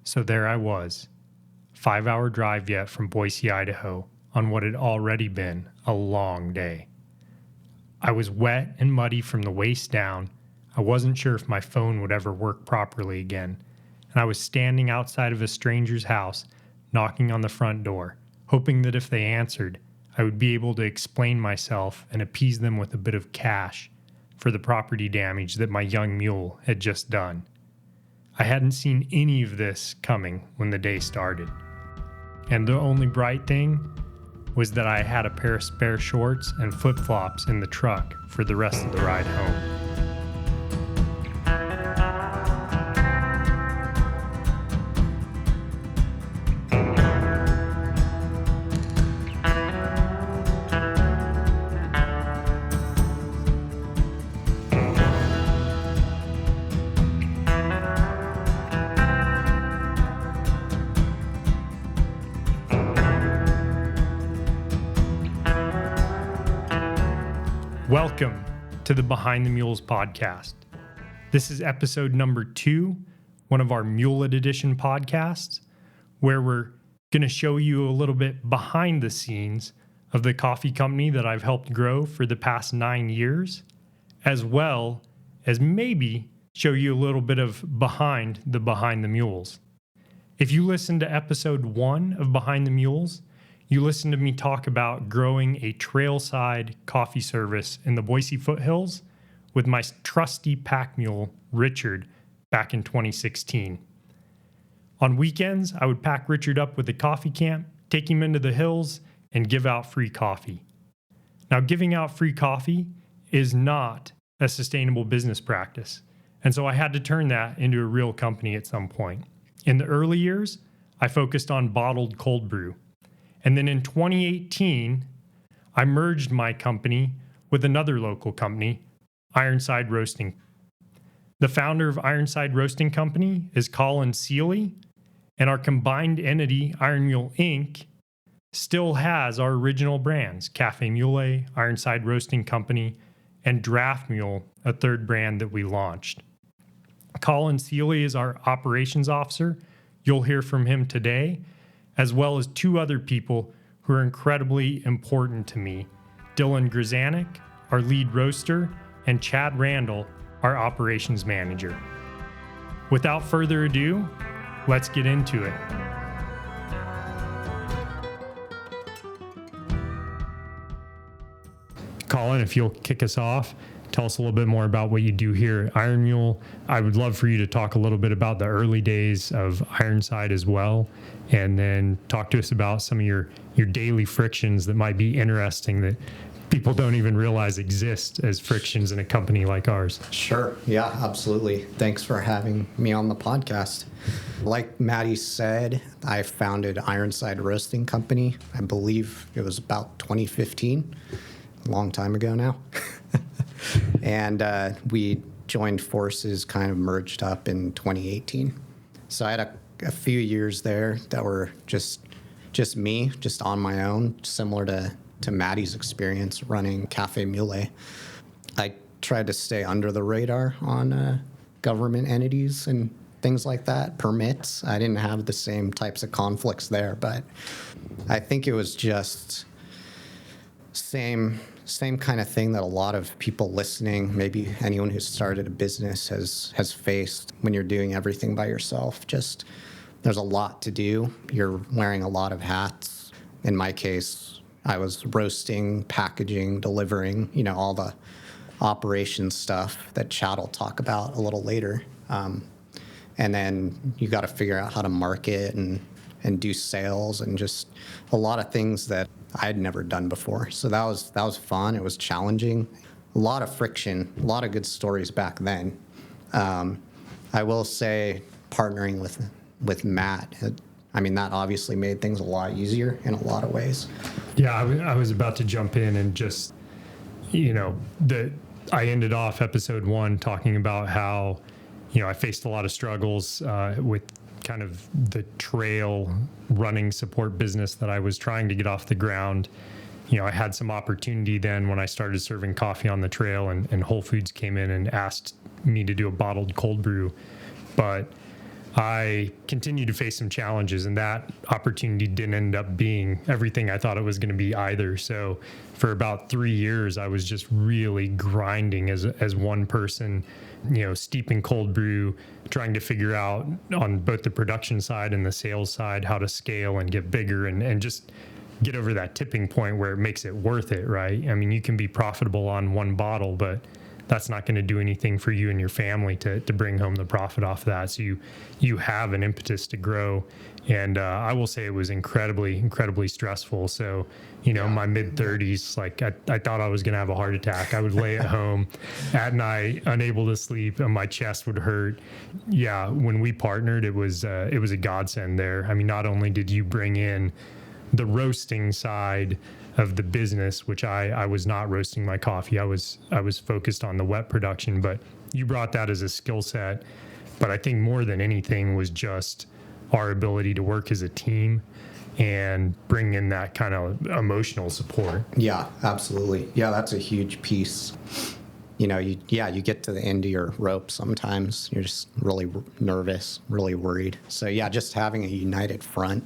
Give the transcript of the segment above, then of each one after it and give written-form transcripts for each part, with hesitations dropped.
So there I was, 5-hour drive yet from Boise, Idaho, on what had already been a long day. I was wet and muddy from the waist down. I wasn't sure if my phone would ever work properly again, and I was standing outside of a stranger's house, knocking on the front door, hoping that if they answered, I would be able to explain myself and appease them with a bit of cash for the property damage that my young mule had just done. I hadn't seen any of this coming when the day started. And the only bright thing was that I had a pair of spare shorts and flip-flops in the truck for the rest of the ride home. Welcome to the Behind the Mules podcast. This is episode number 2, one of our Mule-It edition podcasts, where we're going to show you a little bit behind the scenes of the coffee company that I've helped grow for the past 9 years, as well as maybe show you a little bit of Behind the Mules. If you listened to episode 1 of Behind the Mules, you listened to me talk about growing a trailside coffee service in the Boise foothills with my trusty pack mule, Richard, back in 2016. On weekends, I would pack Richard up with a coffee camp, take him into the hills, and give out free coffee. Now, giving out free coffee is not a sustainable business practice, and so I had to turn that into a real company at some point. In the early years, I focused on bottled cold brew. And then in 2018, I merged my company with another local company, Ironside Roasting. The founder of Ironside Roasting Company is Colin Seeley, and our combined entity, Iron Mule Inc., still has our original brands, Café Mulé, Ironside Roasting Company, and Draft Mule, a third brand that we launched. Colin Seeley is our operations officer. You'll hear from him today, as well as 2 other people who are incredibly important to me, Dylan Grzanek, our lead roaster, and Chad Randall, our operations manager. Without further ado, let's get into it. Colin, if you'll kick us off, tell us a little bit more about what you do here at Iron Mule. I would love for you to talk a little bit about the early days of Ironside as well, and then talk to us about some of your daily frictions that might be interesting that people don't even realize exist as frictions in a company like ours. Sure. Yeah, absolutely. Thanks for having me on the podcast. Like Maddie said, I founded Ironside Roasting Company. I believe it was about 2015, a long time ago now. And we joined forces, kind of merged up in 2018. So I had a few years there that were just me, just on my own, similar to Maddie's experience running Café Mulé. I tried to stay under the radar on government entities and things like that, permits. I didn't have the same types of conflicts there, but I think it was just same kind of thing that a lot of people listening, maybe anyone who's started a business has faced when you're doing everything by yourself. Just there's a lot to do. You're wearing a lot of hats. In my case, I was roasting, packaging, delivering, all the operations stuff that Chad will talk about a little later. And then you got to figure out how to market and do sales and just a lot of things that I had never done before. So that was fun. It was challenging. A lot of friction, a lot of good stories back then. I will say partnering with Matt, that obviously made things a lot easier in a lot of ways. Yeah, I was about to jump in and just, I ended off episode 1 talking about how, I faced a lot of struggles with kind of the trail running support business that I was trying to get off the ground. I had some opportunity then when I started serving coffee on the trail and Whole Foods came in and asked me to do a bottled cold brew. But I continued to face some challenges, and that opportunity didn't end up being everything I thought it was going to be either. So for about 3 years, I was just really grinding as one person, steeping cold brew, trying to figure out on both the production side and the sales side how to scale and get bigger and just get over that tipping point where it makes it worth it, right? I mean, you can be profitable on one bottle, but that's not going to do anything for you and your family to bring home the profit off of that. So you have an impetus to grow. And I will say it was incredibly stressful. So, my mid-30s, like I thought I was going to have a heart attack. I would lay at home at night, unable to sleep, and my chest would hurt. Yeah, when we partnered, it was a godsend there. I mean, not only did you bring in the roasting side of the business, which I was not roasting my coffee. I was focused on the wet production, but you brought that as a skill set. But I think more than anything was just our ability to work as a team and bring in that kind of emotional support. Yeah, absolutely. Yeah, that's a huge piece. You get to the end of your rope sometimes. You're just really nervous, really worried. So yeah, just having a united front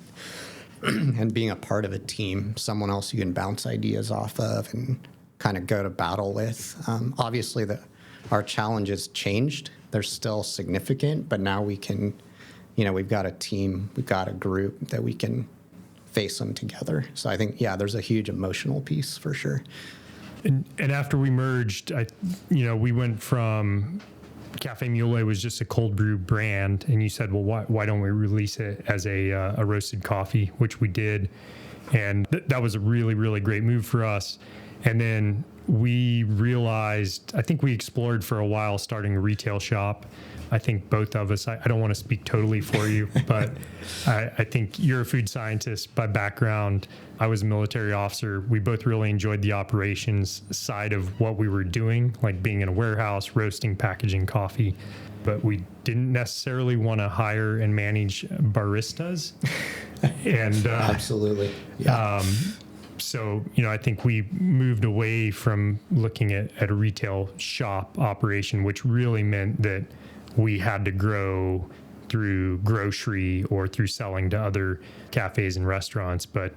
and being a part of a team, someone else you can bounce ideas off of and kind of go to battle with. Obviously, our challenges changed. They're still significant, but now we can, we've got a team, we've got a group that we can face them together. So I think, there's a huge emotional piece for sure. And after we merged, we went from Café Mulé was just a cold brew brand, and you said, well, why don't we release it as a roasted coffee, which we did, and that was a really great move for us. And then we realized, I think we explored for a while starting a retail shop. I think both of us, I don't want to speak totally for you, but I think you're a food scientist by background. I was a military officer. We both really enjoyed the operations side of what we were doing, like being in a warehouse, roasting, packaging coffee. But we didn't necessarily want to hire and manage baristas. And absolutely. Yeah. So, I think we moved away from looking at a retail shop operation, which really meant that we had to grow through grocery or through selling to other cafes and restaurants. But,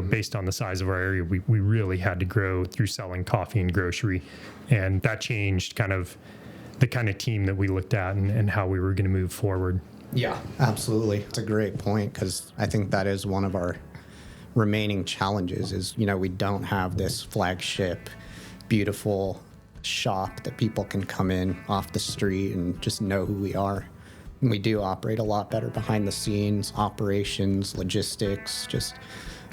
based on the size of our area, we really had to grow through selling coffee and grocery. And that changed kind of the kind of team that we looked at and how we were going to move forward. Yeah, absolutely. It's a great point because I think that is one of our remaining challenges is, we don't have this flagship, beautiful shop that people can come in off the street and just know who we are. And we do operate a lot better behind the scenes, operations, logistics, just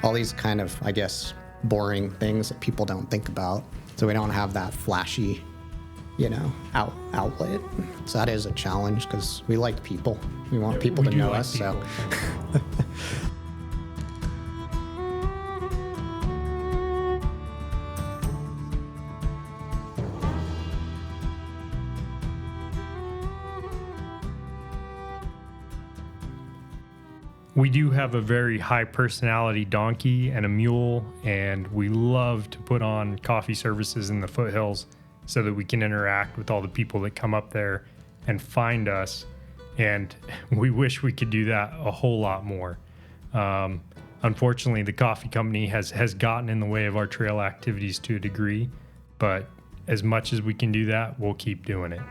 all these kind of, I guess, boring things that people don't think about. So we don't have that flashy, outlet. So that is a challenge because we like people. We want people to know us. People. So. We do have a very high personality donkey and a mule, and we love to put on coffee services in the foothills so that we can interact with all the people that come up there and find us. And we wish we could do that a whole lot more. Unfortunately, the coffee company has gotten in the way of our trail activities to a degree, but as much as we can do that, we'll keep doing it.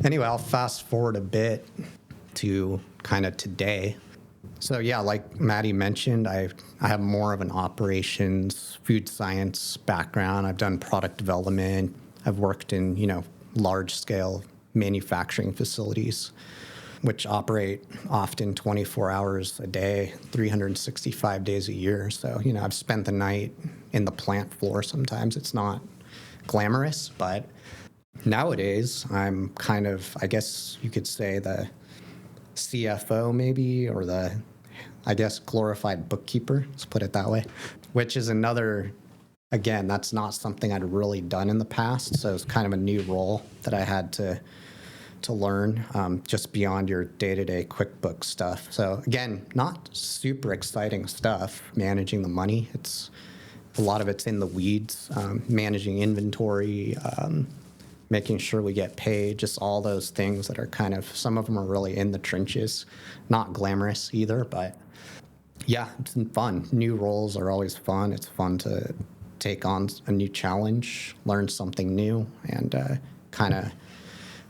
Anyway, I'll fast forward a bit to kind of today. So yeah, like Maddie mentioned, I have more of an operations, food science background. I've done product development. I've worked in, large scale manufacturing facilities, which operate often 24 hours a day, 365 days a year. So, I've spent the night in the plant floor sometimes. It's not glamorous, but nowadays, I'm kind of, I guess you could say the CFO maybe, or the, I guess, glorified bookkeeper, let's put it that way, which is another, again, that's not something I'd really done in the past. So it's kind of a new role that I had to to learn, just beyond your day-to-day QuickBooks stuff. So again, not super exciting stuff, managing the money. A lot of it's in the weeds, managing inventory, making sure we get paid, just all those things that are kind of, some of them are really in the trenches, not glamorous either, but yeah, it's fun. New roles are always fun. It's fun to take on a new challenge, learn something new, and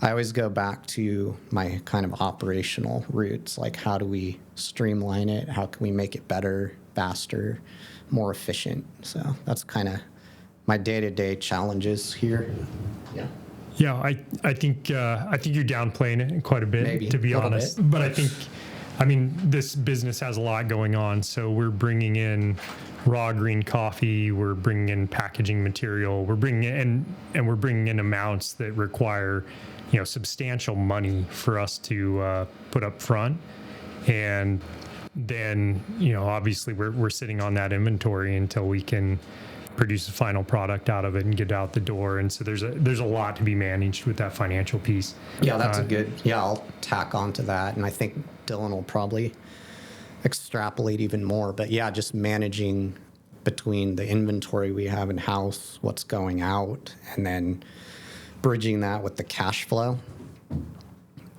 I always go back to my kind of operational roots, like how do we streamline it? How can we make it better, faster, more efficient? So that's kind of my day-to-day challenges here. Yeah. Yeah, I think you're downplaying it quite a bit, Maybe, to be a little honest. bit. But I mean, this business has a lot going on. So we're bringing in raw green coffee, we're bringing in packaging material, we're bringing in amounts that require, substantial money for us to put up front. And then, obviously we're sitting on that inventory until we can produce a final product out of it and get it out the door. And so there's a lot to be managed with that financial piece. Yeah, that's I'll tack on to that. And I think Dylan will probably extrapolate even more. But yeah, just managing between the inventory we have in house, what's going out, and then bridging that with the cash flow.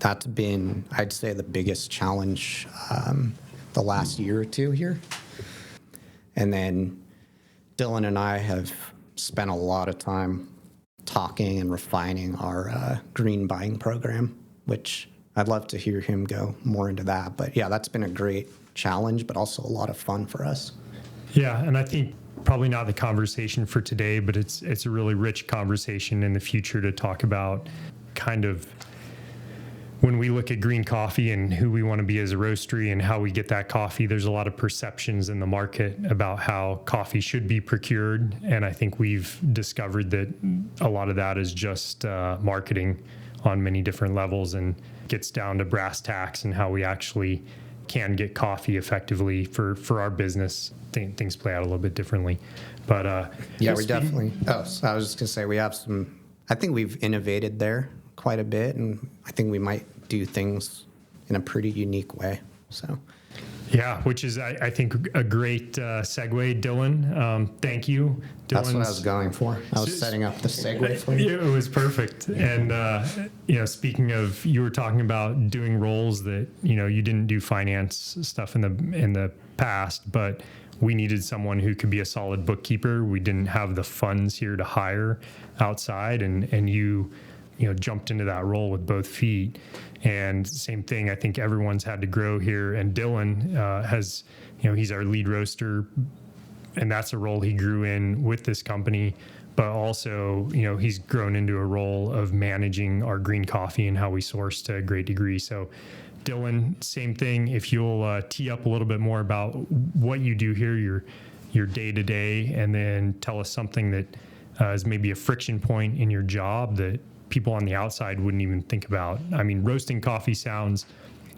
That's been, I'd say, the biggest challenge the last year or two here. And then Dylan and I have spent a lot of time talking and refining our green buying program, which I'd love to hear him go more into that. But yeah, that's been a great challenge, but also a lot of fun for us. Yeah, and I think probably not the conversation for today, but it's a really rich conversation in the future to talk about kind of when we look at green coffee and who we want to be as a roastery and how we get that coffee. There's a lot of perceptions in the market about how coffee should be procured. And I think we've discovered that a lot of that is just marketing on many different levels and gets down to brass tacks and how we actually can get coffee effectively for our business. Things play out a little bit differently. But yeah, we definitely. So I was just going to say we have I think we've innovated there quite a bit, and I think we might do things in a pretty unique way. So, yeah, which is, I think, a great segue, Dylan. Thank you. That's what I was going for. I was setting up the segue for you. It was perfect. And, speaking of, you were talking about doing roles that, you didn't do finance stuff in the past, but we needed someone who could be a solid bookkeeper. We didn't have the funds here to hire outside, and you jumped into that role with both feet. And same thing, I think everyone's had to grow here. And Dylan has, he's our lead roaster, and that's a role he grew in with this company. But also, he's grown into a role of managing our green coffee and how we source to a great degree. So Dylan, same thing. If you'll tee up a little bit more about what you do here, your day-to-day, and then tell us something that is maybe a friction point in your job that people on the outside wouldn't even think about. I mean, roasting coffee sounds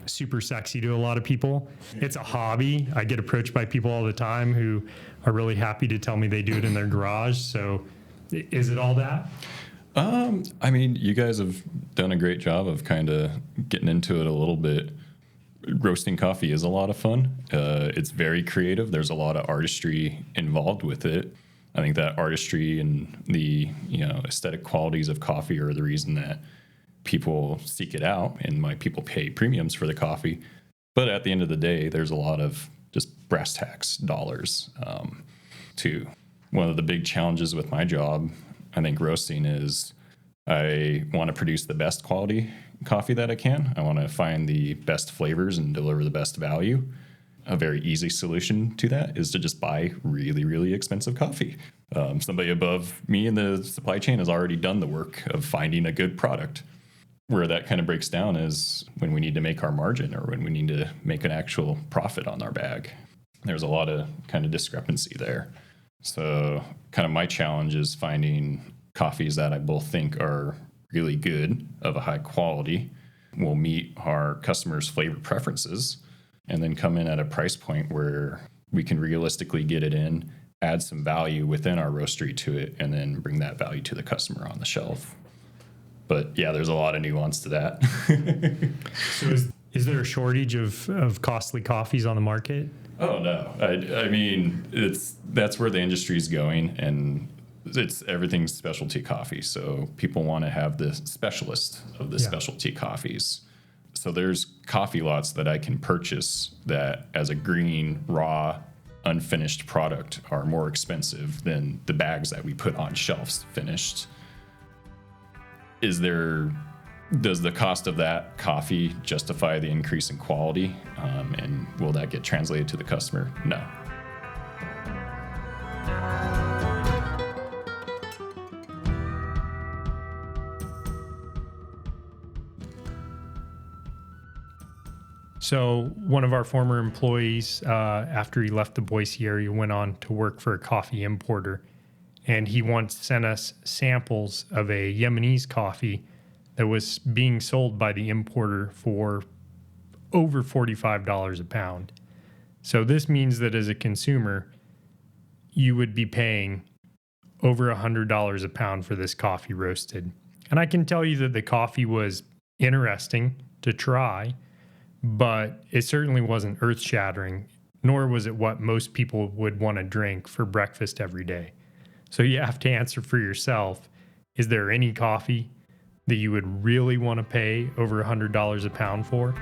super sexy to a lot of people. It's a hobby. I get approached by people all the time who are really happy to tell me they do it in their garage. So is it all that? I mean, you guys have done a great job of kind of getting into it a little bit. Roasting coffee is a lot of fun. It's very creative. There's a lot of artistry involved with it. I think that artistry and the aesthetic qualities of coffee are the reason that people seek it out and why people pay premiums for the coffee. But at the end of the day, there's a lot of just brass tacks dollars too. One of the big challenges with my job, I think, roasting is I want to produce the best quality coffee that I can. I want to find the best flavors and deliver the best value. A very easy solution to that is to just buy really, really expensive coffee. Somebody above me in the supply chain has already done the work of finding a good product. Where that kind of breaks down is when we need to make our margin or when we need to make an actual profit on our bag. There's a lot of kind of discrepancy there. So kind of my challenge is finding coffees that I both think are really good, of a high quality, will meet our customers' flavor preferences, and then come in at a price point where we can realistically get it in, add some value within our roastery to it, and then bring that value to the customer on the shelf. But yeah, there's a lot of nuance to that. So is there a shortage of costly coffees on the market? Oh no, I mean that's where the industry's going, and everything's specialty coffee. So people want to have the specialist of the specialty coffees. So there's coffee lots that I can purchase that as a green, raw, unfinished product are more expensive than the bags that we put on shelves finished. Does the cost of that coffee justify the increase in quality? And will that get translated to the customer? No. So one of our former employees, after he left the Boise area, went on to work for a coffee importer. And he once sent us samples of a Yemenese coffee that was being sold by the importer for over $45 a pound. So this means that as a consumer, you would be paying over $100 a pound for this coffee roasted. And I can tell you that the coffee was interesting to try, but it certainly wasn't earth-shattering, nor was it what most people would want to drink for breakfast every day. So you have to answer for yourself, is there any coffee that you would really want to pay over $100 a pound for?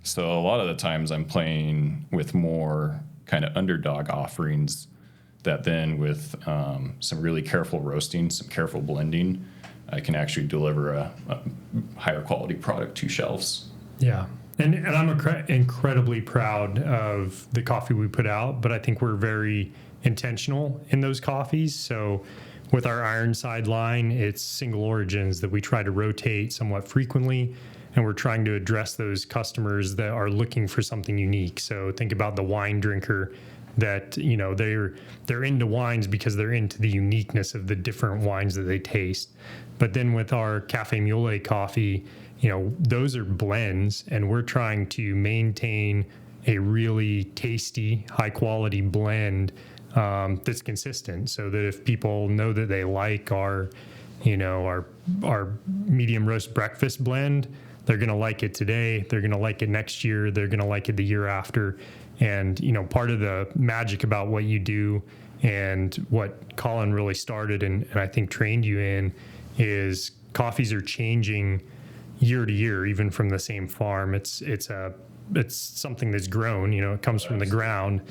So a lot of the times I'm playing with more kind of underdog offerings that then with some really careful roasting, some careful blending, I can actually deliver a higher quality product to shelves. Yeah. And I'm incredibly proud of the coffee we put out, but I think we're very intentional in those coffees. So with our Ironside line, it's single origins that we try to rotate somewhat frequently. And we're trying to address those customers that are looking for something unique. So think about the wine drinker that, you know, they're into wines because they're into the uniqueness of the different wines that they taste. But then with our Café Mulé coffee, you know, those are blends, and we're trying to maintain a really tasty, high quality blend that's consistent, so that if people know that they like our medium roast breakfast blend, they're going to like it today, they're going to like it next year, they're going to like it the year after. And, you know, part of the magic about what you do and what Colin really started and I think trained you in is coffees are changing year to year, even from the same farm. It's something that's grown, you know, it comes from the ground,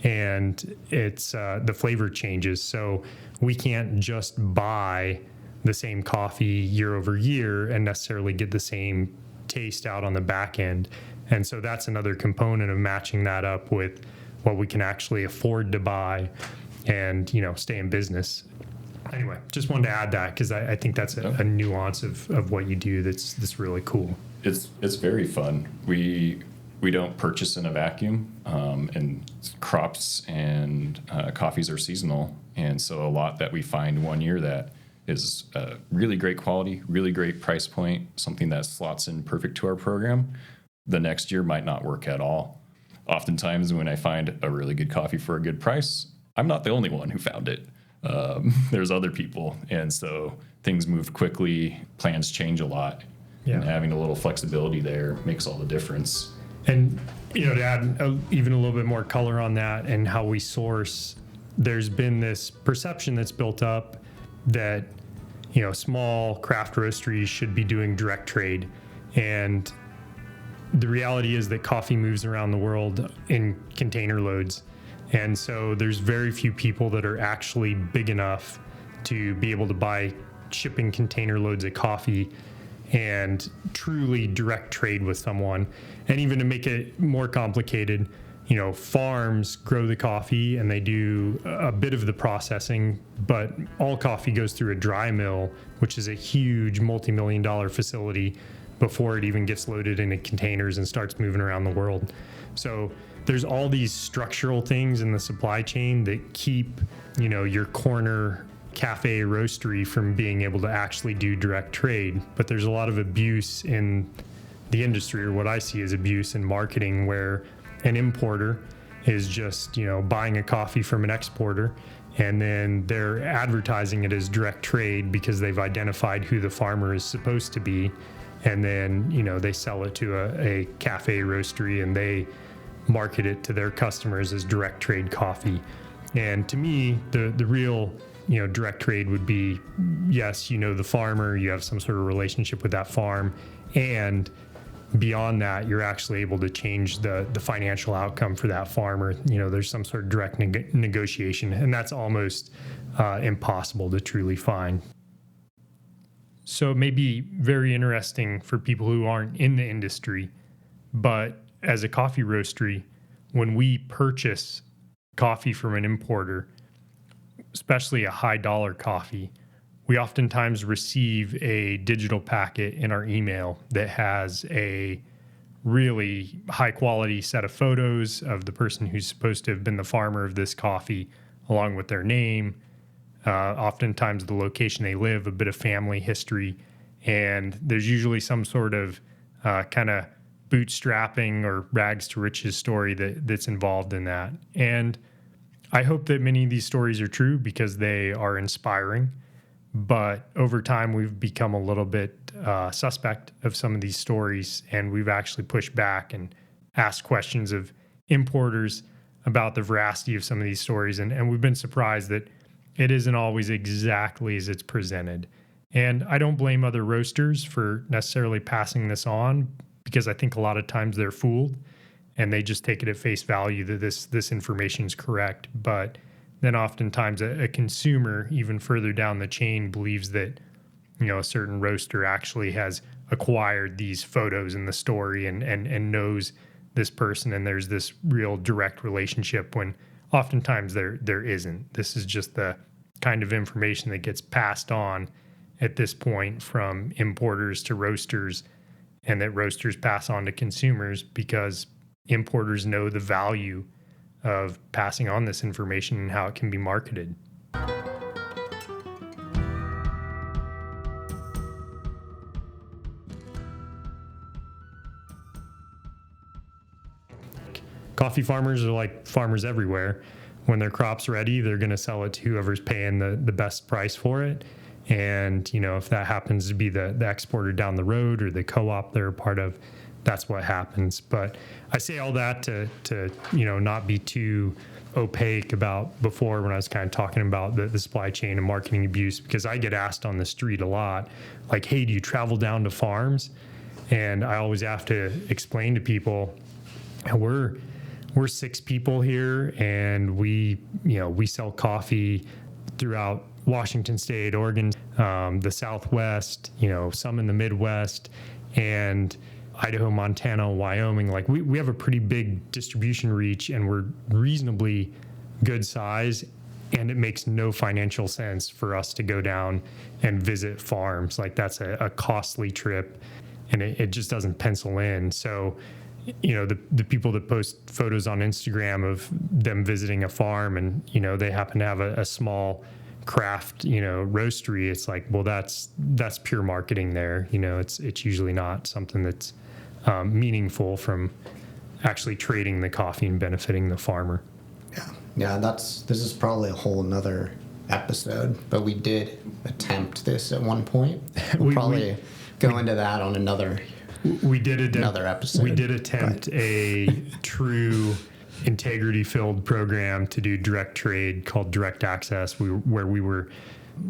and it's the flavor changes. So we can't just buy the same coffee year over year and necessarily get the same taste out on the back end. And so that's another component of matching that up with what we can actually afford to buy and, you know, stay in business. Anyway, just wanted to add that because I think that's a nuance of what you do that's really cool. It's very fun. We don't purchase in a vacuum, and crops and coffees are seasonal. And so a lot that we find one year that is really great quality, really great price point, something that slots in perfect to our program, the next year might not work at all. Oftentimes when I find a really good coffee for a good price, I'm not the only one who found it. There's other people. And so things move quickly, plans change a lot. Yeah. And having a little flexibility there makes all the difference. And, you know, to add even a little bit more color on that and how we source, there's been this perception that's built up that, you know, small craft roasteries should be doing direct trade. And the reality is that coffee moves around the world in container loads. And so there's very few people that are actually big enough to be able to buy shipping container loads of coffee and truly direct trade with someone. And even to make it more complicated, you know, farms grow the coffee and they do a bit of the processing, but all coffee goes through a dry mill, which is a huge multi-million-dollar facility before it even gets loaded into containers and starts moving around the world. So there's all these structural things in the supply chain that keep, you know, your corner cafe roastery from being able to actually do direct trade, but there's a lot of abuse in the industry, or what I see as abuse in marketing, where an importer is just, buying a coffee from an exporter, and then they're advertising it as direct trade because they've identified who the farmer is supposed to be. And then, they sell it to a cafe roastery and they market it to their customers as direct trade coffee. And to me, the real, direct trade would be, yes, the farmer, you have some sort of relationship with that farm, and beyond that, you're actually able to change the financial outcome for that farmer. There's some sort of direct negotiation, and that's almost impossible to truly find. So it may be very interesting for people who aren't in the industry, but as a coffee roastery, when we purchase coffee from an importer, especially a high dollar coffee, we oftentimes receive a digital packet in our email that has a really high quality set of photos of the person who's supposed to have been the farmer of this coffee, along with their name, oftentimes the location they live, a bit of family history, and there's usually some sort of kind of bootstrapping or rags to riches story that's involved in that. And I hope that many of these stories are true because they are inspiring. But over time, we've become a little bit suspect of some of these stories, and we've actually pushed back and asked questions of importers about the veracity of some of these stories. And we've been surprised that it isn't always exactly as it's presented. And I don't blame other roasters for necessarily passing this on, because I think a lot of times they're fooled and they just take it at face value that this information is correct. But then oftentimes a consumer, even further down the chain, believes that, a certain roaster actually has acquired these photos in the story and knows this person, and there's this real direct relationship, when oftentimes there isn't. This is just the kind of information that gets passed on at this point from importers to roasters, and that roasters pass on to consumers because importers know the value of passing on this information and how it can be marketed. Coffee farmers are like farmers everywhere. When their crop's ready, they're going to sell it to whoever's paying the best price for it. And, if that happens to be the exporter down the road or the co-op they're a part of, that's what happens. But I say all that to not be too opaque about before, when I was kind of talking about the supply chain and marketing abuse, because I get asked on the street a lot, like, hey, do you travel down to farms? And I always have to explain to people, we're 6 people here, and we sell coffee throughout Washington State, Oregon, the Southwest, some in the Midwest, and Idaho, Montana, Wyoming. Like we have a pretty big distribution reach, and we're reasonably good size, and it makes no financial sense for us to go down and visit farms. Like that's a costly trip, and it just doesn't pencil in. So, the people that post photos on Instagram of them visiting a farm and, they happen to have a small craft, roastery, it's like, well, that's pure marketing there. It's usually not something that's meaningful from actually trading the coffee and benefiting the farmer. Yeah, this is probably a whole nother episode, but we did attempt this at one point. We'll probably go into that on another episode. We did attempt a true integrity-filled program to do direct trade called Direct Access, where we were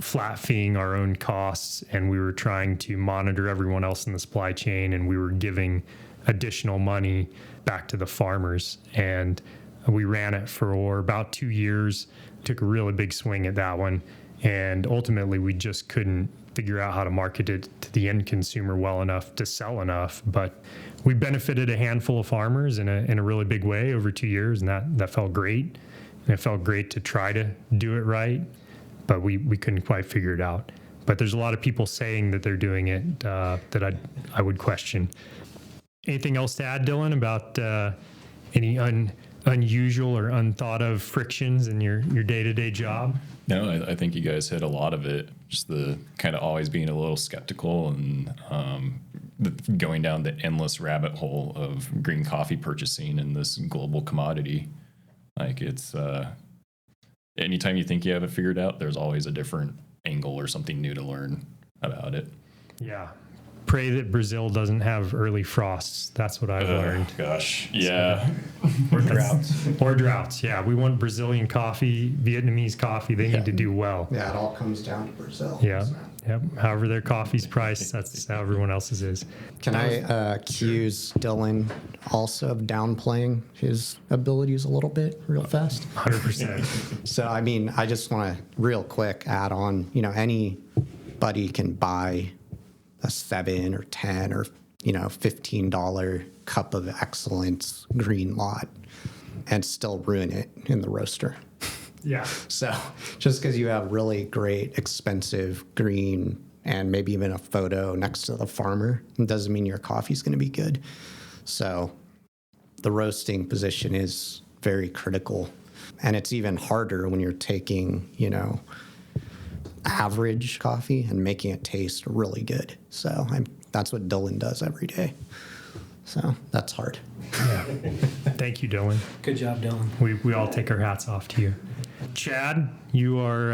flat feeing our own costs, and we were trying to monitor everyone else in the supply chain, and we were giving additional money back to the farmers. And we ran it for about 2 years, took a really big swing at that one, and ultimately we just couldn't figure out how to market it to the end consumer well enough to sell enough. But we benefited a handful of farmers in a really big way over 2 years, and that felt great. And it felt great to try to do it right, but we couldn't quite figure it out. But there's a lot of people saying that they're doing it that I would question. Anything else to add, Dylan, about any unusual or unthought of frictions in your day-to-day job? No, I think you guys hit a lot of it. Just the kind of always being a little skeptical and going down the endless rabbit hole of green coffee purchasing in this global commodity. Like it's anytime you think you have it figured out, there's always a different angle or something new to learn about it. Yeah. Pray that Brazil doesn't have early frosts. That's what I've learned. Gosh, yeah. Or droughts. Or droughts, yeah. We want Brazilian coffee, Vietnamese coffee. They need to do well. Yeah, it all comes down to Brazil. Yeah. So. Yep. However their coffee's priced, that's how everyone else's is. Can I accuse Dylan also of downplaying his abilities a little bit real fast? 100%. So, I mean, I just want to real quick add on, anybody can buy a 7 or 10 or, $15 cup of excellence green lot and still ruin it in the roaster. Yeah. So just because you have really great, expensive green and maybe even a photo next to the farmer doesn't mean your coffee's going to be good. So the roasting position is very critical. And it's even harder when you're taking, average coffee and making it taste really good. So that's what Dylan does every day. So that's hard. Yeah. Thank you, Dylan. Good job, Dylan. We all take our hats off to you. Chad, you are,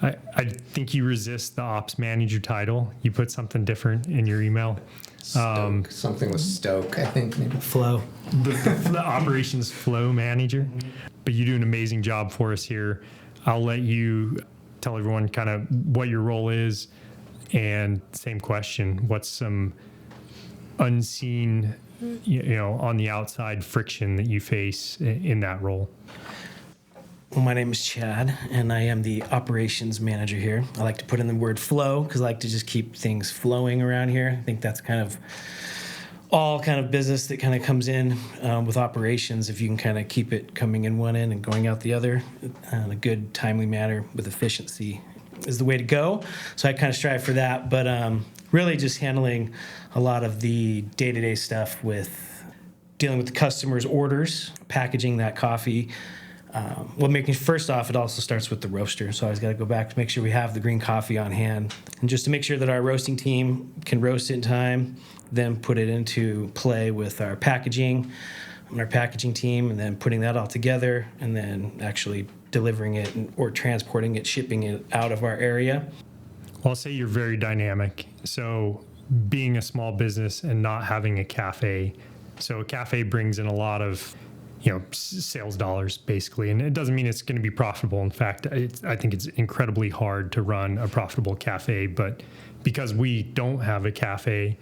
I think you resist the ops manager title. You put something different in your email. Stoke, something with Stoke, I think. Maybe. Flow. The operations flow manager. But you do an amazing job for us here. I'll let you tell everyone kind of what your role is. And same question, what's some unseen, on the outside friction that you face in that role? Well, my name is Chad, and I am the operations manager here. I like to put in the word flow because I like to just keep things flowing around here. I think that's kind of all kind of business that kind of comes in with operations. If you can kind of keep it coming in one end and going out the other in a good, timely manner with efficiency is the way to go. So I kind of strive for that, but really just handling a lot of the day-to-day stuff with dealing with the customer's orders, packaging that coffee. First off, it also starts with the roaster. So I always got to go back to make sure we have the green coffee on hand. And just to make sure that our roasting team can roast it in time, then put it into play with our packaging and our packaging team, and then putting that all together, and then actually delivering it or transporting it, shipping it out of our area. Well, I'll say you're very dynamic. So being a small business and not having a cafe, so a cafe brings in a lot of sales dollars basically. And it doesn't mean it's going to be profitable. In fact, I think it's incredibly hard to run a profitable cafe, but because we don't have a cafe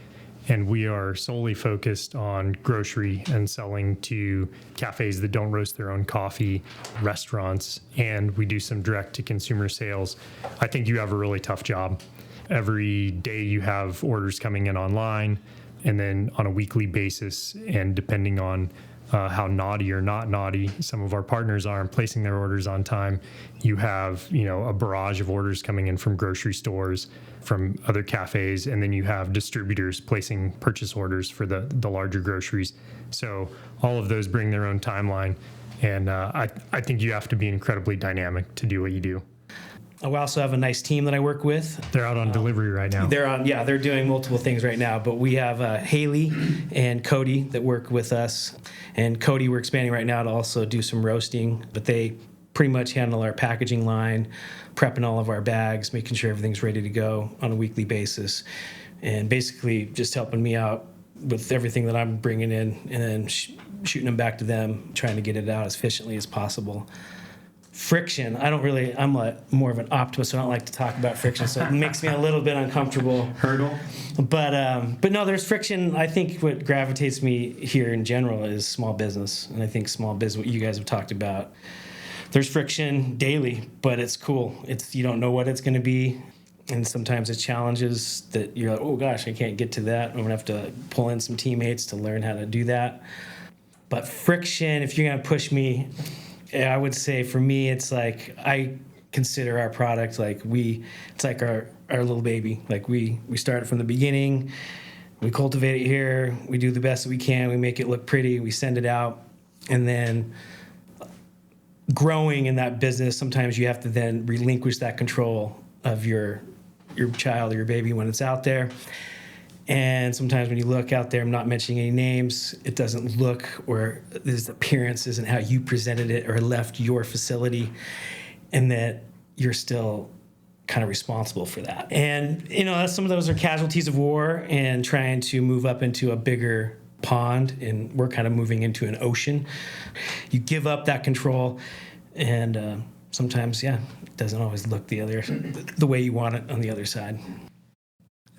and we are solely focused on grocery and selling to cafes that don't roast their own coffee, restaurants, and we do some direct to consumer sales, I think you have a really tough job. Every day you have orders coming in online, and then on a weekly basis, and depending on how naughty or not naughty some of our partners are in placing their orders on time, you have a barrage of orders coming in from grocery stores, from other cafes, and then you have distributors placing purchase orders for the larger groceries. So all of those bring their own timeline, and I think you have to be incredibly dynamic to do what you do. I also have a nice team that I work with. They're out on delivery right now. They're doing multiple things right now, but we have Haley and Cody that work with us. And Cody, we're expanding right now to also do some roasting, but they pretty much handle our packaging line, prepping all of our bags, making sure everything's ready to go on a weekly basis, and basically just helping me out with everything that I'm bringing in, and then shooting them back to them, trying to get it out as efficiently as possible. Friction, I'm more of an optimist, so I don't like to talk about friction, so it makes me a little bit uncomfortable. Hurdle? But no, there's friction. I think what gravitates me here in general is small business, and I think small business, what you guys have talked about, there's friction daily, but it's cool. You don't know what it's going to be, and sometimes it's challenges that you're like, oh gosh, I can't get to that. I'm going to have to pull in some teammates to learn how to do that. But friction, if you're going to push me, I would say for me, it's like I consider our product it's like our little baby. Like we start from the beginning, we cultivate it here, we do the best that we can, we make it look pretty, we send it out, And then growing in that business, sometimes you have to then relinquish that control of your child or your baby when it's out there. And sometimes when you look out there, I'm not mentioning any names, it doesn't look, or this appearance isn't how you presented it or left your facility, and that you're still kind of responsible for that. And, some of those are casualties of war and trying to move up into a bigger pond, and we're kind of moving into an ocean. You give up that control, and sometimes, it doesn't always look the way you want it on the other side.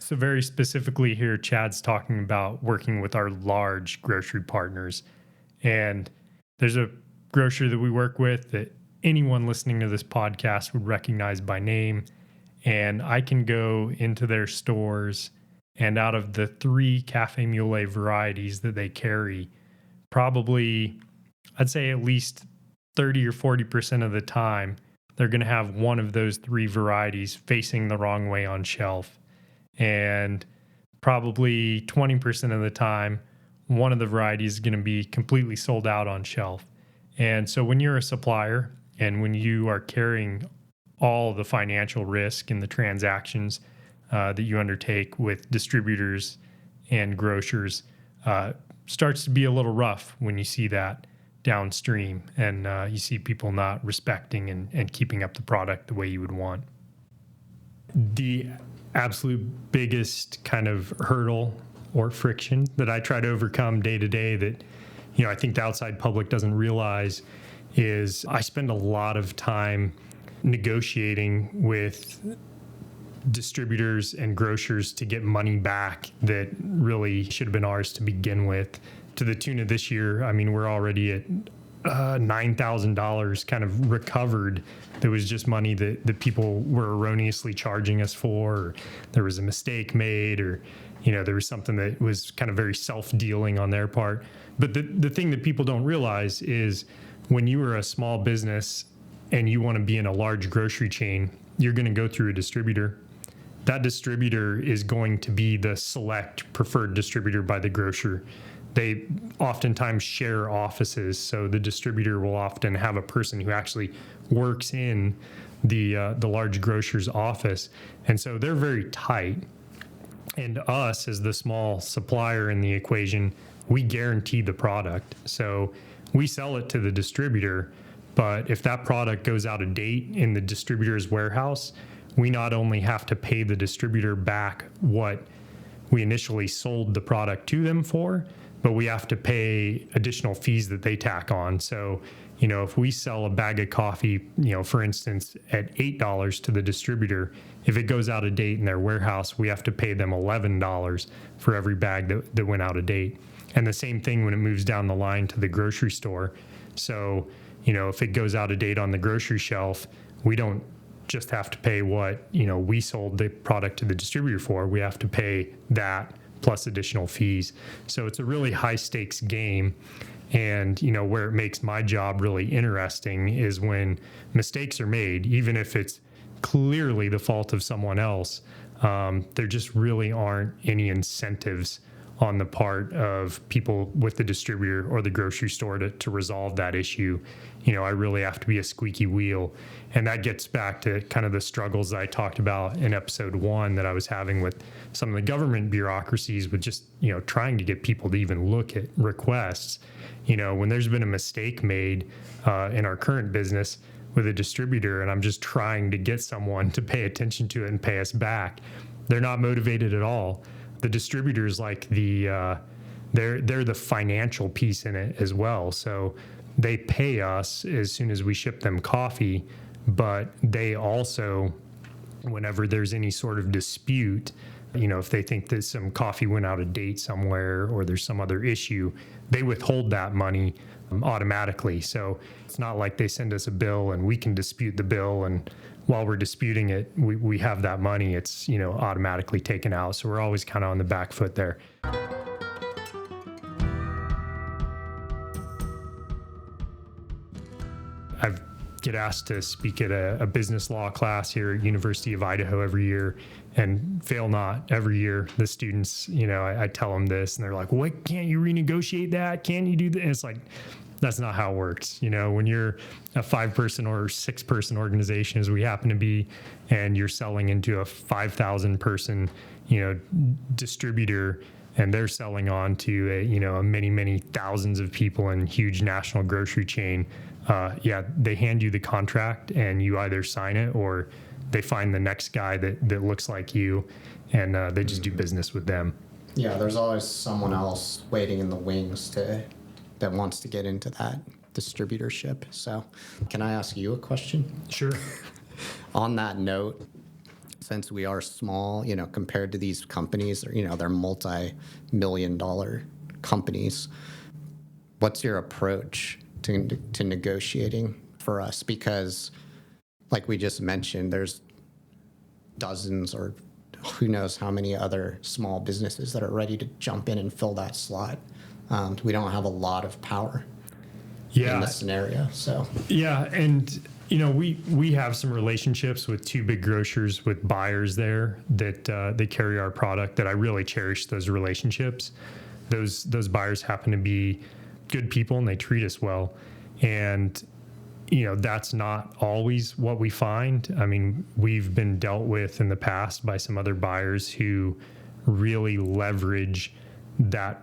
So very specifically here, Chad's talking about working with our large grocery partners. And there's a grocer that we work with that anyone listening to this podcast would recognize by name. And I can go into their stores, and out of the 3 Café Mulé varieties that they carry, probably, I'd say at least 30 or 40% of the time, they're going to have one of those 3 varieties facing the wrong way on shelf. And probably 20% of the time, one of the varieties is going to be completely sold out on shelf. And so when you're a supplier and when you are carrying all the financial risk in the transactions that you undertake with distributors and grocers, starts to be a little rough when you see that downstream and you see people not respecting and keeping up the product the way you would want. The absolute biggest kind of hurdle or friction that I try to overcome day to day that, I think the outside public doesn't realize is I spend a lot of time negotiating with distributors and grocers to get money back that really should have been ours to begin with. To the tune of this year, we're already at $9,000 kind of recovered. There was just money that people were erroneously charging us for, or there was a mistake made, or there was something that was kind of very self-dealing on their part. But the thing that people don't realize is when you are a small business and you want to be in a large grocery chain, you're going to go through a distributor. That distributor is going to be the select preferred distributor by the grocer. They oftentimes share offices, so the distributor will often have a person who actually works in the large grocer's office, and so they're very tight. And us, as the small supplier in the equation, we guarantee the product. So we sell it to the distributor, but if that product goes out of date in the distributor's warehouse, we not only have to pay the distributor back what we initially sold the product to them for, but we have to pay additional fees that they tack on. So, if we sell a bag of coffee, for instance, at $8 to the distributor, if it goes out of date in their warehouse, we have to pay them $11 for every bag that went out of date. And the same thing when it moves down the line to the grocery store. So, if it goes out of date on the grocery shelf, we don't just have to pay what, we sold the product to the distributor for. We have to pay that plus additional fees. So it's a really high stakes game. And, where it makes my job really interesting is when mistakes are made, even if it's clearly the fault of someone else, there just really aren't any incentives on the part of people with the distributor or the grocery store to resolve that issue. I really have to be a squeaky wheel. And that gets back to kind of the struggles that I talked about in episode 1 that I was having with some of the government bureaucracies with just, trying to get people to even look at requests. When there's been a mistake made in our current business with a distributor, and I'm just trying to get someone to pay attention to it and pay us back, they're not motivated at all. The distributors like they're the financial piece in it as well. So they pay us as soon as we ship them coffee, but they also, whenever there's any sort of dispute, if they think that some coffee went out of date somewhere or there's some other issue, they withhold that money automatically. So it's not like they send us a bill and we can dispute the bill, and while we're disputing it, we have that money. It's, automatically taken out. So we're always kind of on the back foot there. I get asked to speak at a business law class here at University of Idaho every year, and fail not every year. The students, I tell them this and they're like, "What, can't you renegotiate that? Can you do that?" And it's like, that's not how it works. When you're a 5-person or 6-person organization, as we happen to be, and you're selling into a 5,000 person, distributor, and they're selling on to a many thousands of people in huge national grocery chain. They hand you the contract and you either sign it or they find the next guy that looks like you, and they just do business with them. Yeah, there's always someone else waiting in the wings that wants to get into that distributorship. So can I ask you a question? Sure. On that note, since we are small, compared to these companies, they're multi-million-dollar companies, what's your approach to negotiating for us? Because like we just mentioned, there's dozens or who knows how many other small businesses that are ready to jump in and fill that slot. We don't have a lot of power in this scenario. So and we have some relationships with 2 big grocers with buyers there that they carry our product, that I really cherish those relationships. Those buyers happen to be good people and they treat us well. And that's not always what we find. I mean, we've been dealt with in the past by some other buyers who really leverage that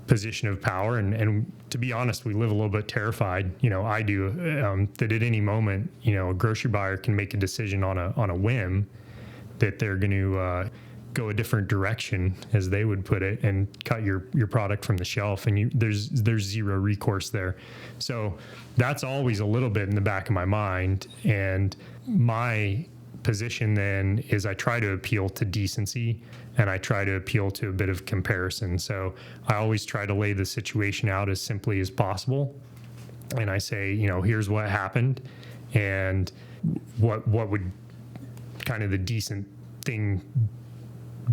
position of power. And to be honest, we live a little bit terrified. I do, that at any moment, a grocery buyer can make a decision on a whim that they're going to go a different direction, as they would put it, and cut your product from the shelf, and there's zero recourse there. So that's always a little bit in the back of my mind. And my position then is I try to appeal to decency, and I try to appeal to a bit of comparison. So I always try to lay the situation out as simply as possible, and I say, here's what happened, and what would kind of the decent thing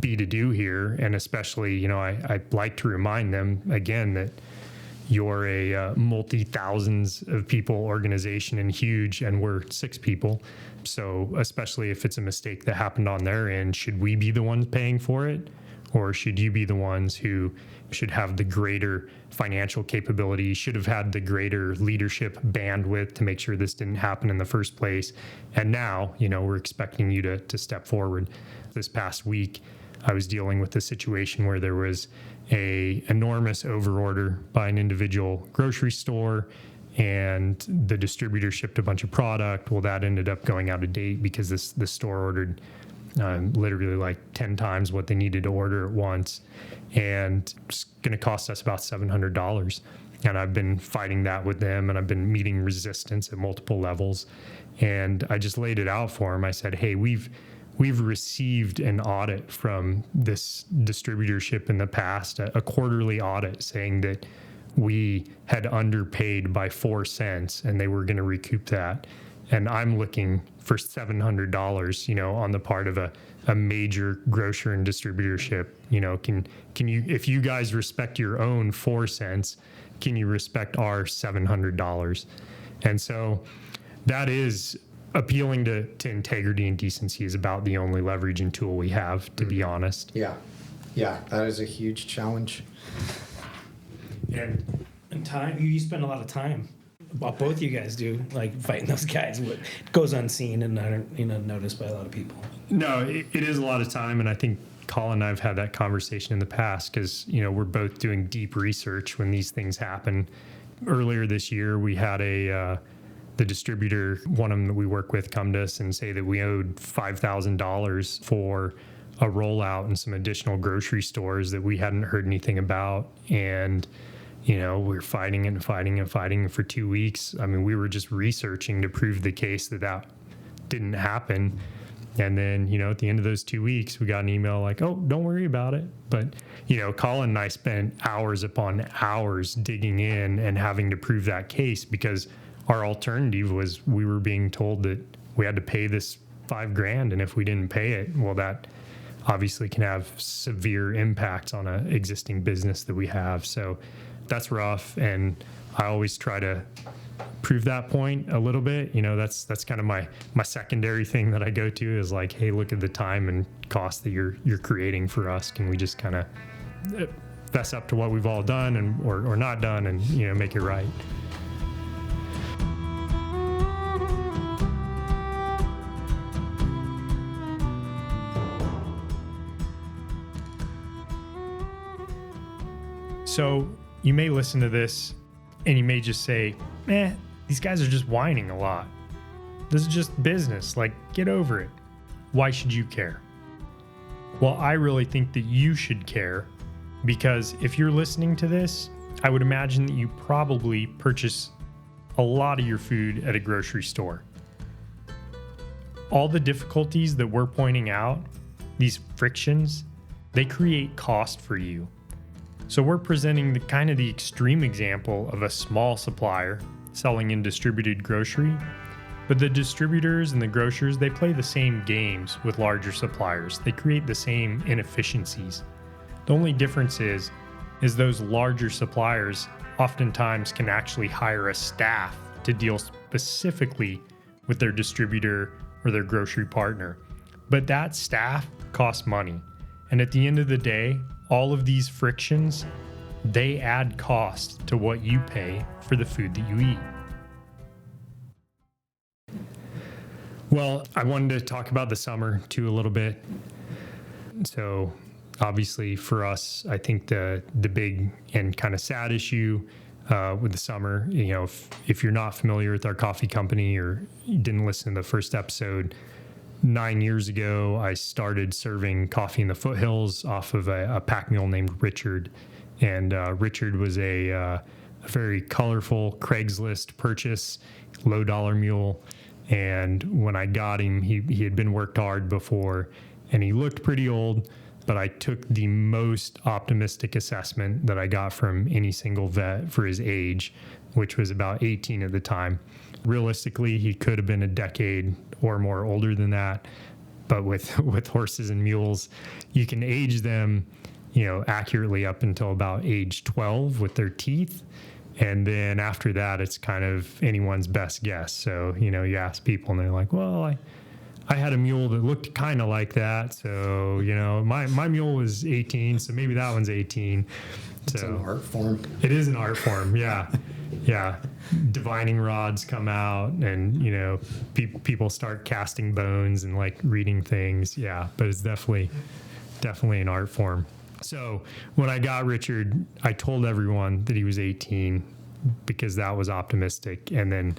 be to do here. And especially, I like to remind them again that you're a multi-thousands of people organization and huge, and we're 6 people. So especially if it's a mistake that happened on their end, should we be the ones paying for it? Or should you be the ones who should have the greater financial capability, should have had the greater leadership bandwidth to make sure this didn't happen in the first place? And now, we're expecting you to step forward. This past week, I was dealing with a situation where there was a enormous overorder by an individual grocery store, and the distributor shipped a bunch of product. Well, that ended up going out of date because the store ordered literally like 10 times what they needed to order at once, and it's going to cost us about $700. And I've been fighting that with them, and I've been meeting resistance at multiple levels. And I just laid it out for them. I said, hey, we've received an audit from this distributorship in the past, a quarterly audit, saying that we had underpaid by 4 cents and they were going to recoup that. And I'm looking for $700, on the part of a major grocer and distributorship. Can you, if you guys respect your own 4 cents, can you respect our $700? And so that is appealing to integrity and decency is about the only leverage and tool we have, to be honest. Yeah, that is a huge challenge. And time, you spend a lot of time. Well, both you guys do, like fighting those guys. What goes unseen and not noticed by a lot of people. No, it is a lot of time, and I think Colin and I have had that conversation in the past because we're both doing deep research when these things happen. Earlier this year, we had the distributor, one of them that we work with, come to us and say that we owed $5,000 for a rollout in some additional grocery stores that we hadn't heard anything about. And, we're fighting and fighting and fighting for 2 weeks. I mean, we were just researching to prove the case that didn't happen. And then, at the end of those 2 weeks, we got an email like, oh, don't worry about it. But, Colin and I spent hours upon hours digging in and having to prove that case, because our alternative was we were being told that we had to pay this $5,000. And if we didn't pay it, well, that obviously can have severe impacts on an existing business that we have. So that's rough. And I always try to prove that point a little bit. That's kind of my secondary thing that I go to is like, hey, look at the time and cost that you're creating for us. Can we just kind of fess up to what we've all done or not done and, make it right? So you may listen to this and you may just say, these guys are just whining a lot. This is just business. Like, get over it. Why should you care? Well, I really think that you should care, because if you're listening to this, I would imagine that you probably purchase a lot of your food at a grocery store. All the difficulties that we're pointing out, these frictions, they create cost for you. So we're presenting the extreme example of a small supplier selling in distributed grocery, but the distributors and the grocers, they play the same games with larger suppliers. They create the same inefficiencies. The only difference is those larger suppliers oftentimes can actually hire a staff to deal specifically with their distributor or their grocery partner. But that staff costs money. And at the end of the day, all of these frictions, they add cost to what you pay for the food that you eat. Well, I wanted to talk about the summer too a little bit. So obviously for us, I think the big and kind of sad issue with the summer, if you're not familiar with our coffee company or you didn't listen to the first episode, 9 years ago, I started serving coffee in the foothills off of a pack mule named Richard. And Richard was a very colorful Craigslist purchase, low dollar mule. And when I got him, he had been worked hard before and he looked pretty old, but I took the most optimistic assessment that I got from any single vet for his age, which was about 18 at the time. Realistically, he could have been a decade or more older than that. But with horses and mules, you can age them, accurately up until about age 12 with their teeth. And then after that, it's kind of anyone's best guess. So, you ask people and they're like, well, I had a mule that looked kind of like that. So, my mule was 18, so maybe that one's 18. It's an art form. It is an art form, yeah. Yeah. Divining rods come out and, people start casting bones and like reading things. Yeah, but it's definitely an art form. So when I got Richard, I told everyone that he was 18 because that was optimistic. And then,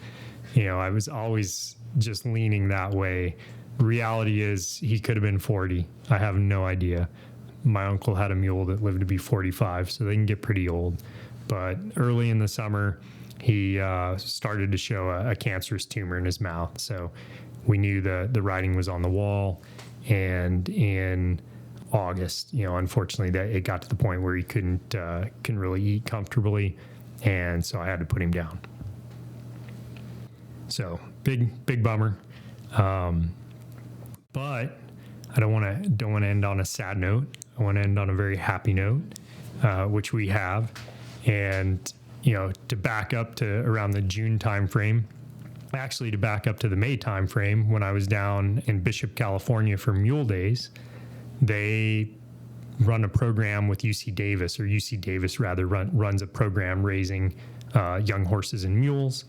I was always just leaning that way. Reality is he could have been 40. I have no idea. My uncle had a mule that lived to be 45, so they can get pretty old. But early in the summer, he started to show a cancerous tumor in his mouth. So we knew the writing was on the wall. And in August, unfortunately, that it got to the point where he couldn't really eat comfortably, and so I had to put him down. So big bummer. But I don't want to end on a sad note. I want to end on a very happy note, which we have. And to back up to around the June timeframe, actually to back up to the May timeframe, when I was down in Bishop, California for Mule Days. They run a program with UC Davis runs a program raising young horses and mules,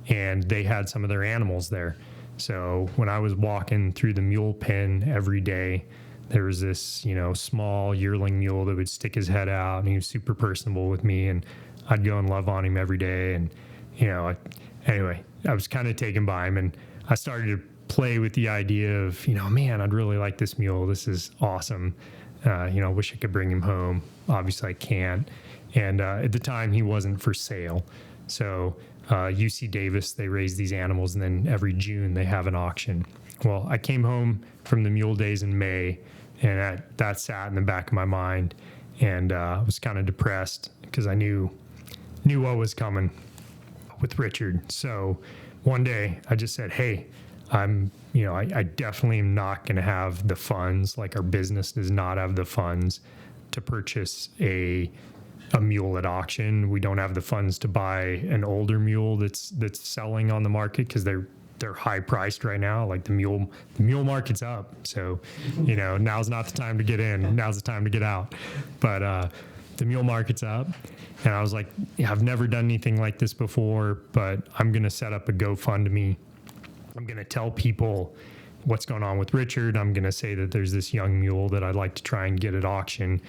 and they had some of their animals there. So when I was walking through the mule pen every day, there was this, small yearling mule that would stick his head out, and he was super personable with me, and I'd go and love on him every day. And, anyway, I was kind of taken by him, and I started to play with the idea of, man, I'd really like this mule. This is awesome. Wish I could bring him home. Obviously I can't. And at the time he wasn't for sale. So UC Davis, they raise these animals, and then every June they have an auction. Well, I came home from the Mule Days in May, and that sat in the back of my mind, and I was kind of depressed because I knew what was coming with Richard. So one day I just said, hey, I definitely am not going to have the funds, like our business does not have the funds to purchase a mule at auction. We don't have the funds to buy an older mule that's selling on the market because they're high priced right now. Like the mule market's up. So, now's not the time to get in. Now's the time to get out. But the mule market's up. And I was like, I've never done anything like this before, but I'm going to set up a GoFundMe. I'm going to tell people what's going on with Richard. I'm going to say that there's this young mule that I'd like to try and get at auction.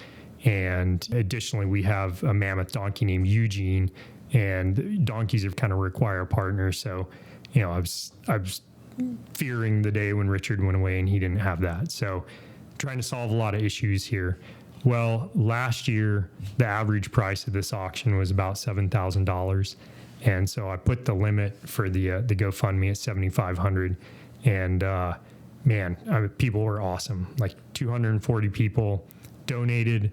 And additionally, we have a mammoth donkey named Eugene, and donkeys have kind of require a partner. So, I was fearing the day when Richard went away and he didn't have that. So trying to solve a lot of issues here. Well, last year, the average price of this auction was about $7,000. And so I put the limit for the GoFundMe at $7,500. And people were awesome. Like 240 people donated.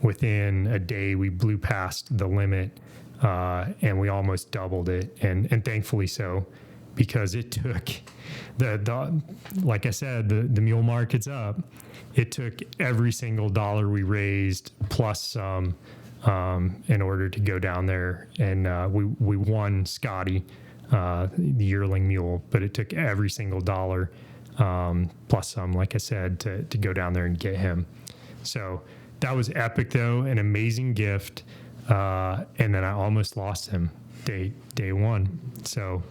Within a day, we blew past the limit, and we almost doubled it. And thankfully so, because it took like I said, the mule market's up. It took every single dollar we raised plus some in order to go down there. And we won Scotty, the yearling mule, but it took every single dollar plus some, like I said, to go down there and get him. So that was epic, though, an amazing gift. And then I almost lost him day one. So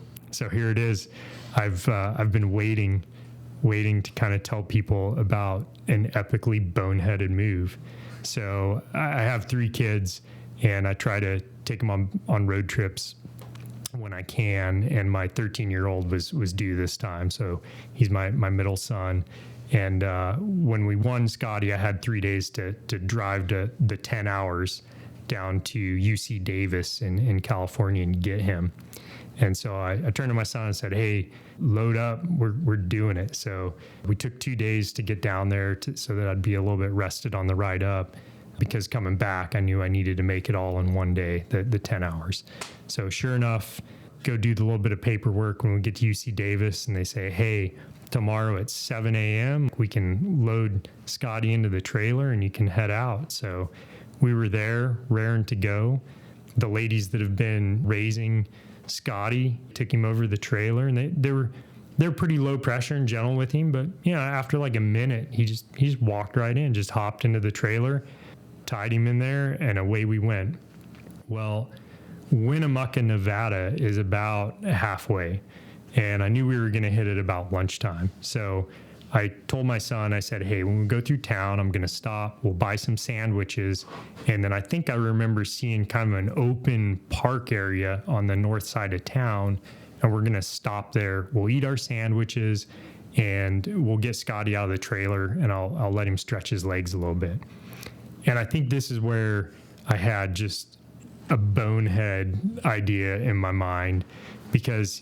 here it is. I've been waiting to kind of tell people about an epically boneheaded move. So I have 3 kids, and I try to take them on road trips when I can. And my 13-year-old was due this time, so he's my middle son. And when we won Scotty, I had 3 days to drive to the 10 hours down to UC Davis in California and get him. And so I turned to my son and said, hey, load up, we're doing it. So we took 2 days to get down there so that I'd be a little bit rested on the ride up, because coming back, I knew I needed to make it all in one day, the 10 hours. So sure enough, go do the little bit of paperwork when we get to UC Davis, and they say, hey, tomorrow at 7 a.m., we can load Scotty into the trailer and you can head out. So we were there, raring to go. The ladies that have been raising Scotty took him over the trailer, and they're pretty low pressure and gentle with him. But after like a minute, he just walked right in, just hopped into the trailer, tied him in there, and away we went. Well, Winnemucca, Nevada is about halfway, and I knew we were going to hit it about lunchtime. So I told my son, I said, hey, when we go through town, I'm going to stop. We'll buy some sandwiches. And then I think I remember seeing kind of an open park area on the north side of town, and we're going to stop there. We'll eat our sandwiches, and we'll get Scotty out of the trailer, and I'll let him stretch his legs a little bit. And I think this is where I had just a bonehead idea in my mind, because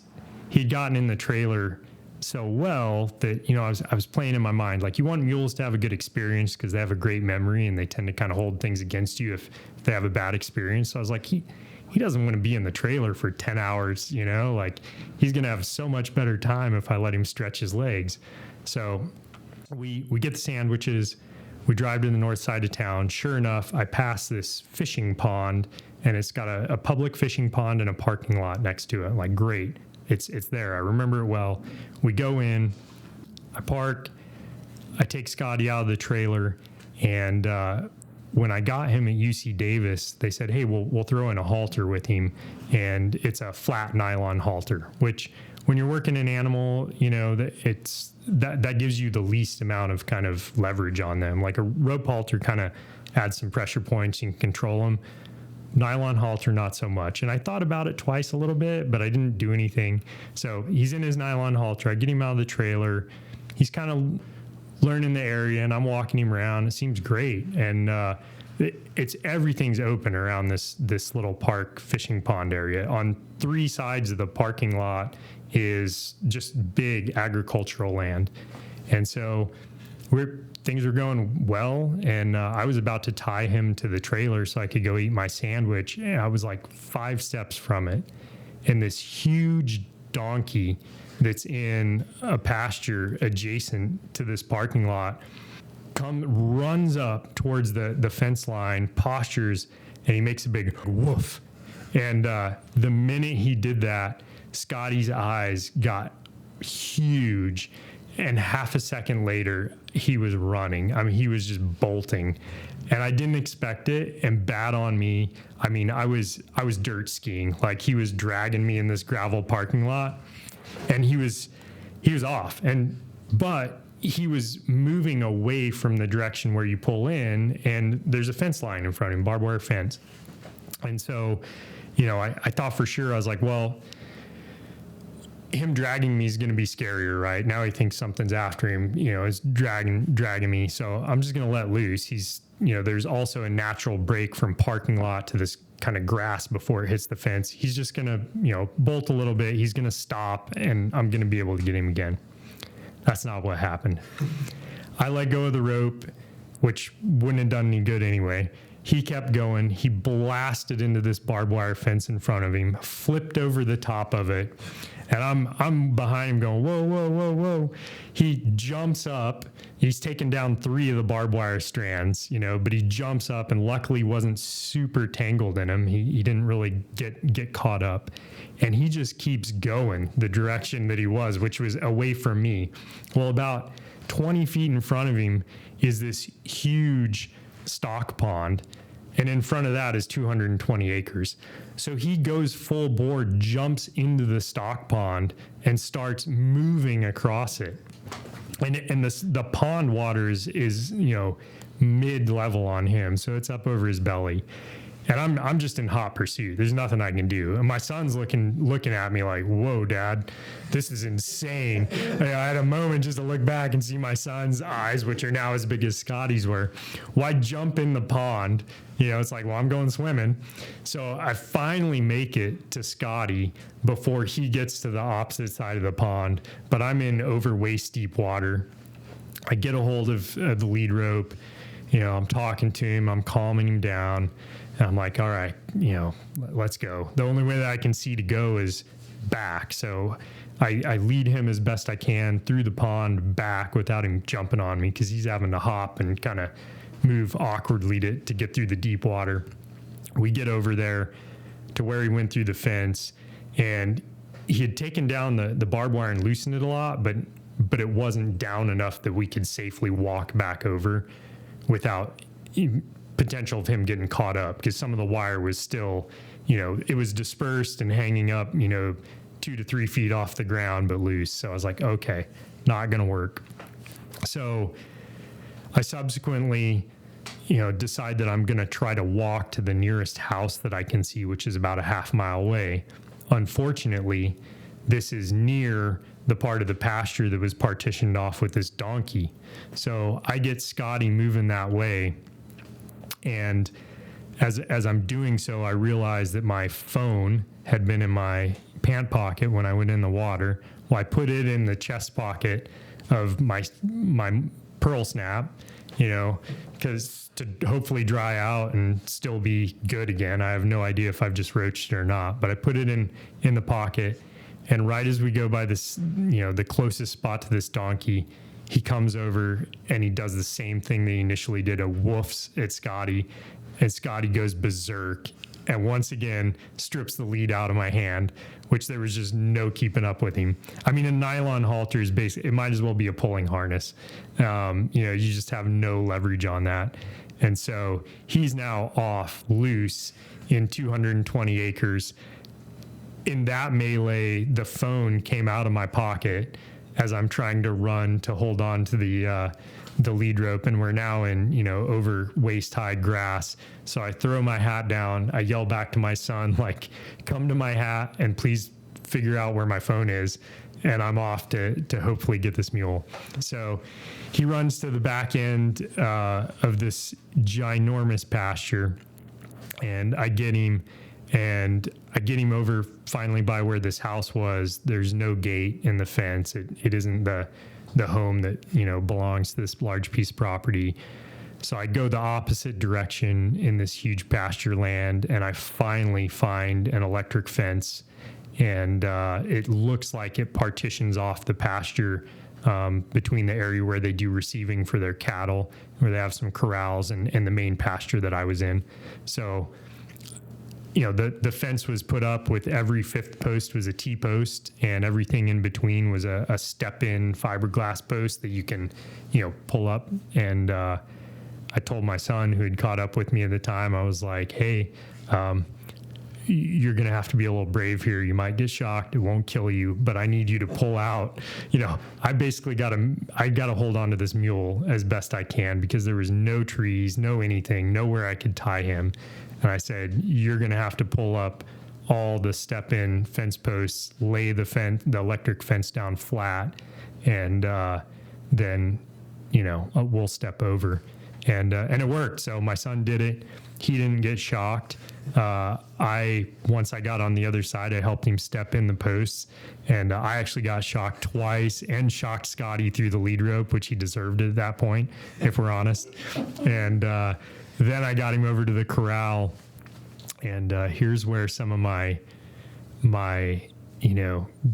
he'd gotten in the trailer so well that, I was playing in my mind, like, you want mules to have a good experience because they have a great memory and they tend to kind of hold things against you if they have a bad experience. So I was like, he doesn't want to be in the trailer for 10 hours, like, he's going to have so much better time if I let him stretch his legs. So we get the sandwiches, we drive to the north side of town. Sure enough, I pass this fishing pond, and it's got a public fishing pond and a parking lot next to it. I'm like, great. It's there. I remember it well. We go in, I park, I take Scotty out of the trailer, and when I got him at UC Davis, they said, hey, we'll throw in a halter with him, and it's a flat nylon halter, which when you're working an animal, that gives you the least amount of kind of leverage on them. Like a rope halter kind of adds some pressure points, you can control them. Nylon halter, not so much. And I thought about it twice a little bit, but I didn't do anything. So he's in his nylon halter. I get him out of the trailer. He's kind of learning the area, and I'm walking him around. It seems great. And everything's open around this little park fishing pond area. On 3 sides of the parking lot is just big agricultural land. And so things were going well, and I was about to tie him to the trailer so I could go eat my sandwich. And I was like 5 steps from it, and this huge donkey that's in a pasture adjacent to this parking lot runs up towards the fence line, postures, and he makes a big woof. And the minute he did that, Scotty's eyes got huge, and half a second later, he was running. I mean, he was just bolting, and I didn't expect it. And bad on me. I mean, I was dirt skiing. Like, he was dragging me in this gravel parking lot, and he was off. But he was moving away from the direction where you pull in, and there's a fence line in front of him, barbed wire fence. And so, I thought for sure, I was like, well, him dragging me is going to be scarier, right? Now he thinks something's after him, is dragging me. So I'm just going to let loose. He's, there's also a natural break from parking lot to this kind of grass before it hits the fence. He's just going to, bolt a little bit. He's going to stop, and I'm going to be able to get him again. That's not what happened. I let go of the rope, which wouldn't have done any good anyway. He kept going. He blasted into this barbed wire fence in front of him, flipped over the top of it, and I'm behind him going, whoa, whoa, whoa, whoa. He jumps up. He's taken down 3 of the barbed wire strands, but he jumps up, and luckily wasn't super tangled in him. He didn't really get caught up. And he just keeps going the direction that he was, which was away from me. Well, about 20 feet in front of him is this huge stock pond, and in front of that is 220 acres. So he goes full bore, jumps into the stock pond, and starts moving across it. And the pond waters is mid-level on him, so it's up over his belly. And I'm just in hot pursuit. There's nothing I can do. And my son's looking at me like, whoa, Dad, this is insane. I had a moment just to look back and see my son's eyes, which are now as big as Scotty's were. Why jump in the pond? It's like, well, I'm going swimming. So I finally make it to Scotty before he gets to the opposite side of the pond. But I'm in over waist deep water. I get a hold of the lead rope. I'm talking to him. I'm calming him down. And I'm like, all right, let's go. The only way that I can see to go is back. So I lead him as best I can through the pond back without him jumping on me, because he's having to hop and kind of move awkwardly to get through the deep water. We get over there to where he went through the fence, and he had taken down the barbed wire and loosened it a lot, but it wasn't down enough that we could safely walk back over without potential of him getting caught up, because some of the wire was still, it was dispersed and hanging up, 2 to 3 feet off the ground, but loose. So I was like, okay, not going to work. So I subsequently, decide that I'm going to try to walk to the nearest house that I can see, which is about a half mile away. Unfortunately, this is near the part of the pasture that was partitioned off with this donkey. So I get Scotty moving that way. And as I'm doing so, I realized that my phone had been in my pant pocket when I went in the water. Well, I put it in the chest pocket of my pearl snap, because to hopefully dry out and still be good again. I have no idea if I've just roached it or not, but I put it in the pocket. And right as we go by this, the closest spot to this donkey, he comes over and he does the same thing that he initially did, a woofs at Scotty, and Scotty goes berserk and once again strips the lead out of my hand, which there was just no keeping up with him. I mean, a nylon halter is basically, it might as well be a pulling harness. You just have no leverage on that. And so he's now off loose in 220 acres. In that melee, the phone came out of my pocket as I'm trying to run to hold on to the lead rope, and we're now in, over waist high grass. So I throw my hat down. I yell back to my son, like, come to my hat and please figure out where my phone is. And I'm off to hopefully get this mule. So he runs to the back end of this ginormous pasture, and I get him. And I get him over finally by where this house was. There's no gate in the fence. It isn't the home that, belongs to this large piece of property. So I go the opposite direction in this huge pasture land, and I finally find an electric fence. And it looks like it partitions off the pasture between the area where they do receiving for their cattle, where they have some corrals, and the main pasture that I was in. So the fence was put up with every fifth post was a T-post, and everything in between was a step-in fiberglass post that you can, pull up. And I told my son, who had caught up with me at the time, I was like, hey, you're going to have to be a little brave here. You might get shocked. It won't kill you, but I need you to pull out. I basically got to hold on to this mule as best I can because there was no trees, no anything, nowhere I could tie him. And I said, you're going to have to pull up all the step-in fence posts, lay the electric fence down flat, and then, we'll step over. And it worked. So my son did it. He didn't get shocked. Once I got on the other side, I helped him step in the posts, and I actually got shocked twice and shocked Scotty through the lead rope, which he deserved at that point, if we're honest. And then I got him over to the corral, and here's where some of my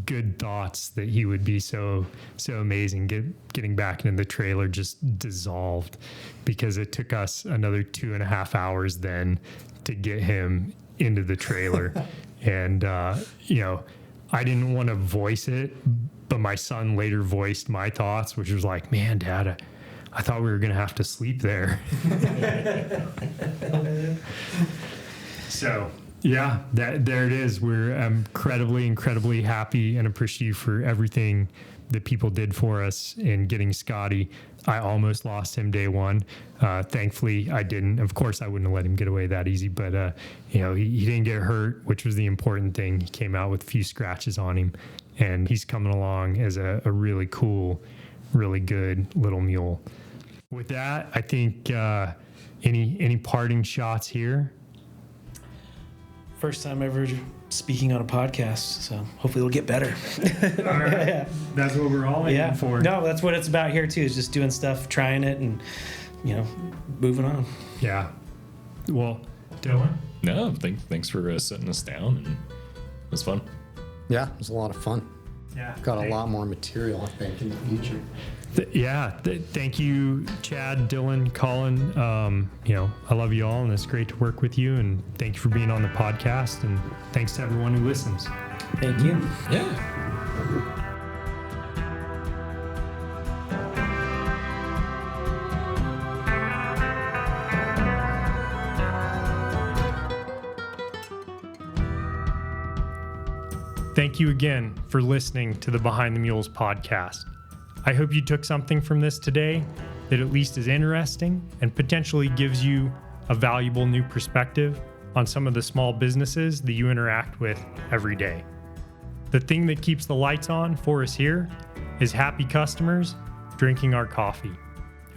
good thoughts that he would be so amazing getting back into the trailer just dissolved, because it took us another 2.5 hours then to get him into the trailer. And I didn't want to voice it, but my son later voiced my thoughts, which was like, man, Dad, I thought we were gonna have to sleep there. So yeah, there it is. We're incredibly happy and appreciative for everything that people did for us in getting Scotty. I almost lost him day one. Thankfully, I didn't. Of course, I wouldn't have let him get away that easy, but he didn't get hurt, which was the important thing. He came out with a few scratches on him, and he's coming along as a really cool, really good little mule. With that, I think any parting shots here? First time ever speaking on a podcast, so hopefully it'll get better. All right. Yeah. That's what we're all aiming for. No, that's what it's about here too, is just doing stuff, trying it, and moving on. Yeah. Well, Dylan? No, thanks for sitting us down, and it was fun. Yeah, it was a lot of fun. Yeah. Got a lot more material, I think, in the future. Thank you, Chad, Dylan, Colin. I love you all, and it's great to work with you. And thank you for being on the podcast. And thanks to everyone who listens. Thank you. Yeah. Thank you again for listening to the Behind the Mules podcast. I hope you took something from this today that at least is interesting and potentially gives you a valuable new perspective on some of the small businesses that you interact with every day. The thing that keeps the lights on for us here is happy customers drinking our coffee.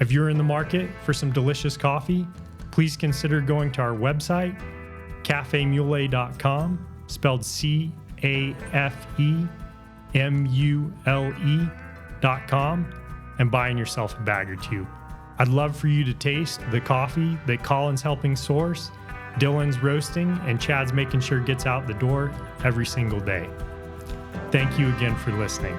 If you're in the market for some delicious coffee, please consider going to our website, cafemule.com, spelled CAFEMULE.com, and buying yourself a bag or two. I'd love for you to taste the coffee that Colin's helping source, Dylan's roasting, and Chad's making sure it gets out the door every single day. Thank you again for listening.